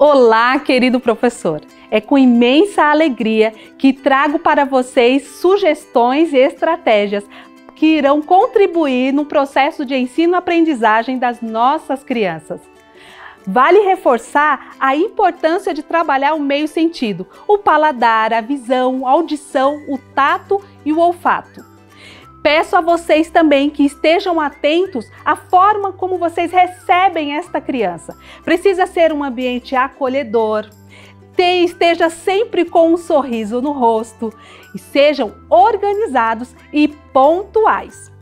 Olá, querido professor! É com imensa alegria que trago para vocês sugestões e estratégias que irão contribuir no processo de ensino-aprendizagem das nossas crianças. Vale reforçar a importância de trabalhar o meio sentido, o paladar, a visão, a audição, o tato e o olfato. Peço a vocês também que estejam atentos à forma como vocês recebem esta criança. Precisa ser um ambiente acolhedor, esteja sempre com um sorriso no rosto e sejam organizados e pontuais.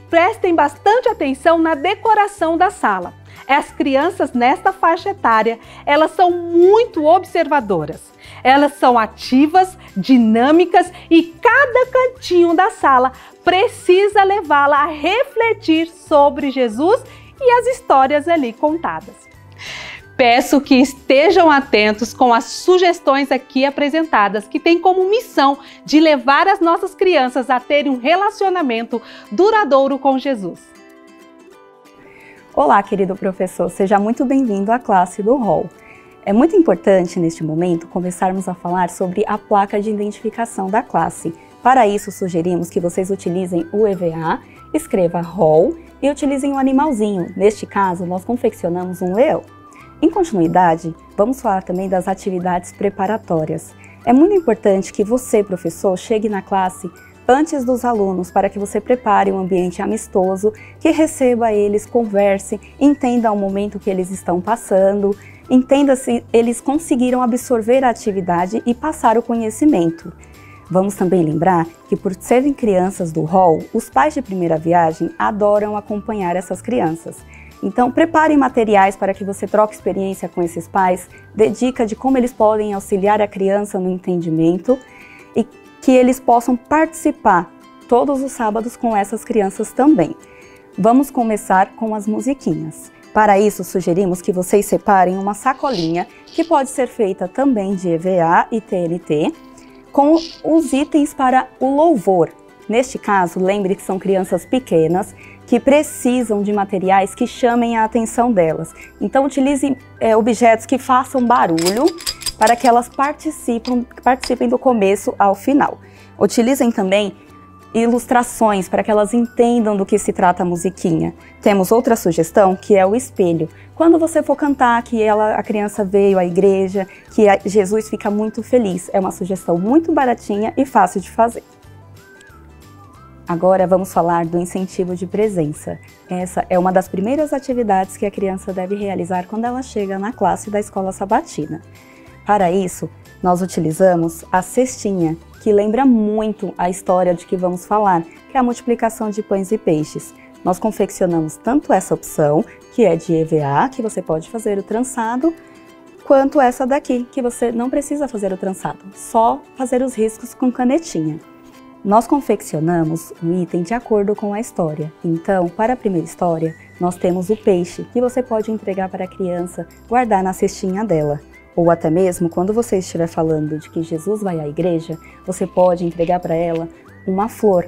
Prestem bastante atenção na decoração da sala. As crianças nesta faixa etária, elas são muito observadoras. Elas são ativas, dinâmicas e cada cantinho da sala precisa levá-la a refletir sobre Jesus e as histórias ali contadas. Peço que estejam atentos com as sugestões aqui apresentadas, que têm como missão de levar as nossas crianças a terem um relacionamento duradouro com Jesus. Olá, querido professor, seja muito bem-vindo à classe do Hall. É muito importante, neste momento, começarmos a falar sobre a placa de identificação da classe. Para isso, sugerimos que vocês utilizem o EVA, escreva Hall e utilizem um animalzinho. Neste caso, nós confeccionamos um leão. Em continuidade, vamos falar também das atividades preparatórias. É muito importante que você, professor, chegue na classe antes dos alunos, para que você prepare um ambiente amistoso, que receba eles, converse, entenda o momento que eles estão passando, entenda se eles conseguiram absorver a atividade e passar o conhecimento. Vamos também lembrar que, por serem crianças do Hall, os pais de primeira viagem adoram acompanhar essas crianças. Então, preparem materiais para que você troque experiência com esses pais, dê dica de como eles podem auxiliar a criança no entendimento e que eles possam participar todos os sábados com essas crianças também. Vamos começar com as musiquinhas. Para isso, sugerimos que vocês separem uma sacolinha, que pode ser feita também de EVA e TNT, com os itens para o louvor. Neste caso, lembre que são crianças pequenas, que precisam de materiais que chamem a atenção delas. Então, utilize objetos que façam barulho, para que elas participem do começo ao final. Utilizem também ilustrações para que elas entendam do que se trata a musiquinha. Temos outra sugestão, que é o espelho. Quando você for cantar que a criança veio à igreja, que Jesus fica muito feliz. É uma sugestão muito baratinha e fácil de fazer. Agora vamos falar do incentivo de presença. Essa é uma das primeiras atividades que a criança deve realizar quando ela chega na classe da escola sabatina. Para isso, nós utilizamos a cestinha, que lembra muito a história de que vamos falar, que é a multiplicação de pães e peixes. Nós confeccionamos tanto essa opção, que é de EVA, que você pode fazer o trançado, quanto essa daqui, que você não precisa fazer o trançado, só fazer os riscos com canetinha. Nós confeccionamos o item de acordo com a história. Então, para a primeira história, nós temos o peixe, que você pode entregar para a criança guardar na cestinha dela. Ou até mesmo, quando você estiver falando de que Jesus vai à igreja, você pode entregar para ela uma flor.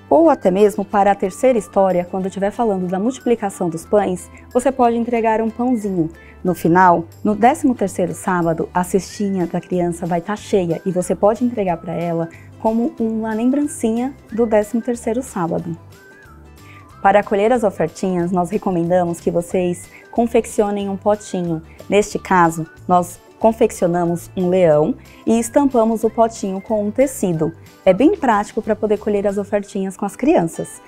Ou até mesmo, para a terceira história, quando estiver falando da multiplicação dos pães, você pode entregar um pãozinho. No final, no 13º sábado, a cestinha da criança vai estar cheia e você pode entregar para ela como uma lembrancinha do 13º sábado. Para acolher as ofertinhas, nós recomendamos que vocês confeccionem um potinho. Neste caso, nós confeccionamos um leão e estampamos o potinho com um tecido. É bem prático para poder colher as ofertinhas com as crianças.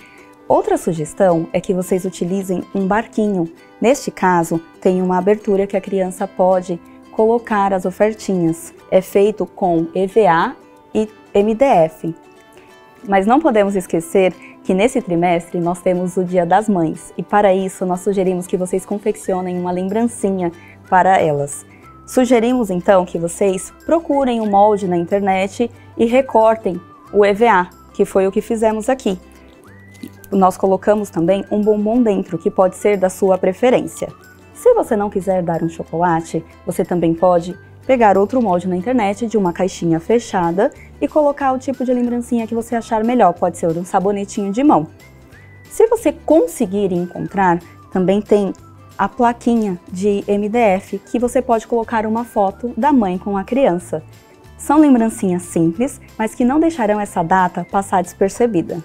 Outra sugestão é que vocês utilizem um barquinho. Neste caso, tem uma abertura que a criança pode colocar as ofertinhas. É feito com EVA e MDF. Mas não podemos esquecer que nesse trimestre nós temos o Dia das Mães e para isso nós sugerimos que vocês confeccionem uma lembrancinha para elas. Sugerimos então que vocês procurem o molde na internet e recortem o EVA, que foi o que fizemos aqui. Nós colocamos também um bombom dentro, que pode ser da sua preferência. Se você não quiser dar um chocolate, você também pode pegar outro molde na internet de uma caixinha fechada e colocar o tipo de lembrancinha que você achar melhor, pode ser um sabonetinho de mão. Se você conseguir encontrar, também tem a plaquinha de MDF, que você pode colocar uma foto da mãe com a criança. São lembrancinhas simples, mas que não deixarão essa data passar despercebida.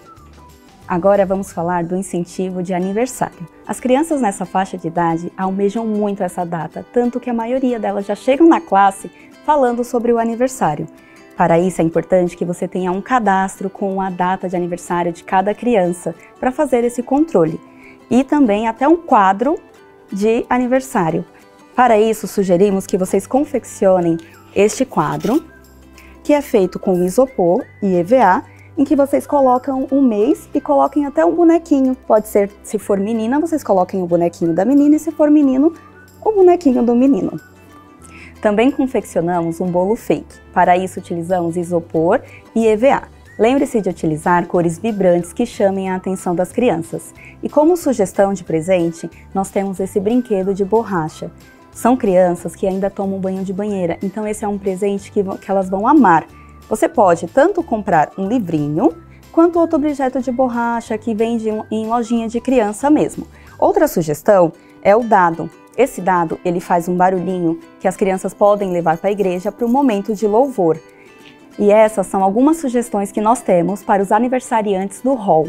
Agora vamos falar do incentivo de aniversário. As crianças nessa faixa de idade almejam muito essa data, tanto que a maioria delas já chegam na classe falando sobre o aniversário. Para isso é importante que você tenha um cadastro com a data de aniversário de cada criança para fazer esse controle. E também até um quadro de aniversário. Para isso, sugerimos que vocês confeccionem este quadro, que é feito com isopor e EVA, em que vocês colocam um mês e coloquem até um bonequinho. Pode ser, se for menina, vocês coloquem o bonequinho da menina, e se for menino, o bonequinho do menino. Também confeccionamos um bolo fake. Para isso, utilizamos isopor e EVA. Lembre-se de utilizar cores vibrantes que chamem a atenção das crianças. E como sugestão de presente, nós temos esse brinquedo de borracha. São crianças que ainda tomam banho de banheira, então esse é um presente que elas vão amar. Você pode tanto comprar um livrinho, quanto outro objeto de borracha que vende em lojinha de criança mesmo. Outra sugestão é o dado. Esse dado, ele faz um barulhinho que as crianças podem levar para a igreja para o momento de louvor. E essas são algumas sugestões que nós temos para os aniversariantes do hall.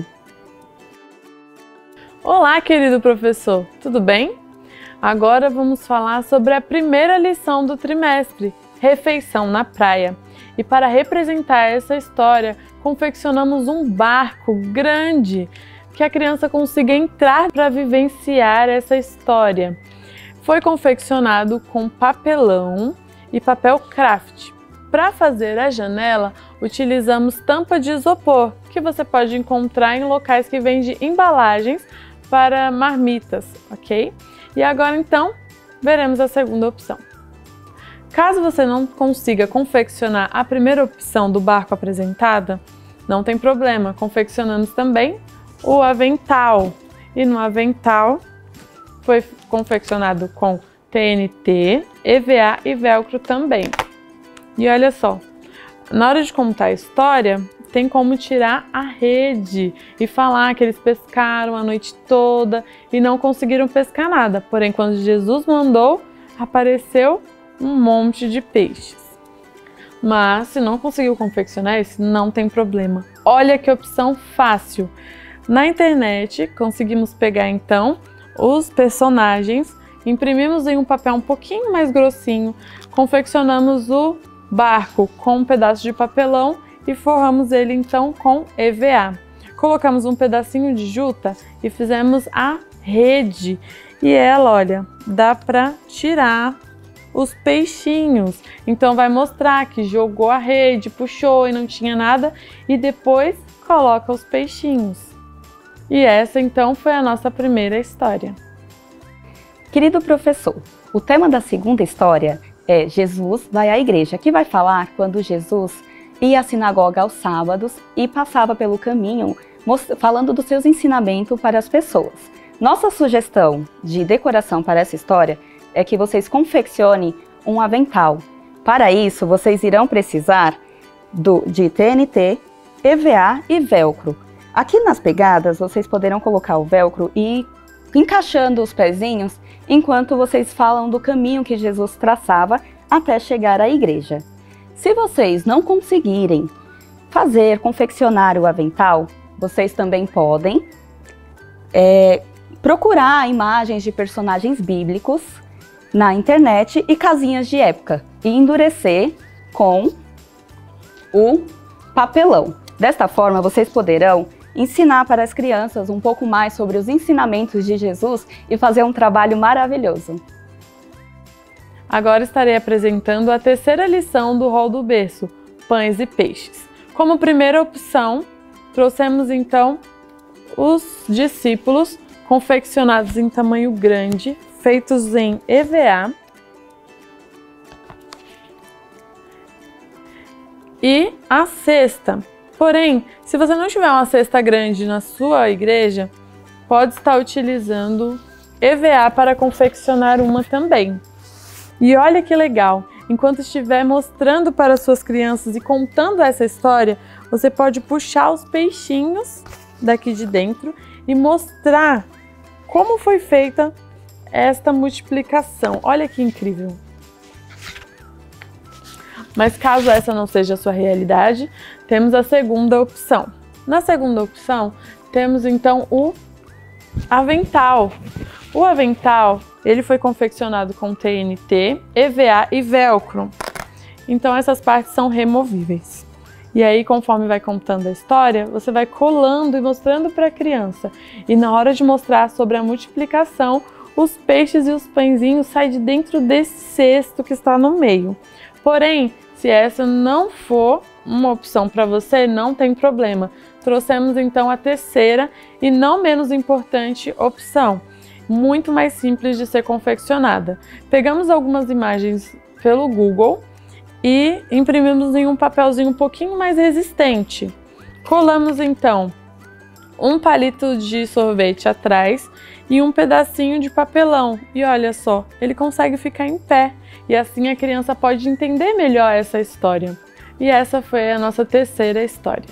Olá, querido professor, tudo bem? Agora vamos falar sobre a primeira lição do trimestre, Refeição na Praia. E para representar essa história, confeccionamos um barco grande que a criança consiga entrar para vivenciar essa história. Foi confeccionado com papelão e papel craft. Para fazer a janela, utilizamos tampa de isopor, que você pode encontrar em locais que vendem embalagens para marmitas, ok? E agora então, veremos a segunda opção. Caso você não consiga confeccionar a primeira opção do barco apresentada, não tem problema, confeccionamos também o avental. E no avental foi confeccionado com TNT, EVA e velcro também. E olha só, na hora de contar a história, tem como tirar a rede e falar que eles pescaram a noite toda e não conseguiram pescar nada. Porém, quando Jesus mandou, apareceu um monte de peixes. Mas se não conseguiu confeccionar esse, não tem problema. Olha que opção fácil. Na internet, conseguimos pegar então os personagens, imprimimos em um papel um pouquinho mais grossinho, confeccionamos o barco com um pedaço de papelão e forramos ele então com EVA. Colocamos um pedacinho de juta e fizemos a rede. E ela, olha, dá para tirar os peixinhos. Então vai mostrar que jogou a rede, puxou e não tinha nada e depois coloca os peixinhos. E essa então foi a nossa primeira história. Querido professor, o tema da segunda história é Jesus vai à igreja, que vai falar quando Jesus ia à sinagoga aos sábados e passava pelo caminho falando dos seus ensinamentos para as pessoas. Nossa sugestão de decoração para essa história é que vocês confeccionem um avental. Para isso, vocês irão precisar de TNT, EVA e velcro. Aqui nas pegadas, vocês poderão colocar o velcro e ir encaixando os pezinhos enquanto vocês falam do caminho que Jesus traçava até chegar à igreja. Se vocês não conseguirem confeccionar o avental, vocês também podem procurar imagens de personagens bíblicos na internet e casinhas de época e endurecer com o papelão. Desta forma, vocês poderão ensinar para as crianças um pouco mais sobre os ensinamentos de Jesus e fazer um trabalho maravilhoso. Agora estarei apresentando a terceira lição do rol do berço, pães e peixes. Como primeira opção, trouxemos então os discípulos confeccionados em tamanho grande, feitos em EVA e a cesta. Porém, se você não tiver uma cesta grande na sua igreja, pode estar utilizando EVA para confeccionar uma também. E olha que legal, enquanto estiver mostrando para suas crianças e contando essa história, você pode puxar os peixinhos daqui de dentro e mostrar como foi feita esta multiplicação. Olha que incrível! Mas caso essa não seja a sua realidade, temos a segunda opção. Na segunda opção, temos então o avental. O avental, ele foi confeccionado com TNT, EVA e velcro. Então essas partes são removíveis. E aí, conforme vai contando a história, você vai colando e mostrando para a criança. E na hora de mostrar sobre a multiplicação, os peixes e os pãezinhos saem de dentro desse cesto que está no meio. Porém, se essa não for uma opção para você, não tem problema. Trouxemos então a terceira e não menos importante opção, muito mais simples de ser confeccionada. Pegamos algumas imagens pelo Google e imprimimos em um papelzinho um pouquinho mais resistente. Colamos então um palito de sorvete atrás e um pedacinho de papelão. E olha só, ele consegue ficar em pé. E assim a criança pode entender melhor essa história. E essa foi a nossa terceira história.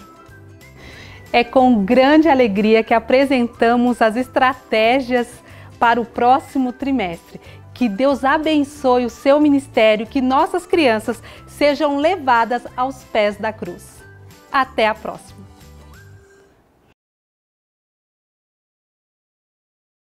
É com grande alegria que apresentamos as estratégias para o próximo trimestre. Que Deus abençoe o seu ministério, que nossas crianças sejam levadas aos pés da cruz. Até a próxima!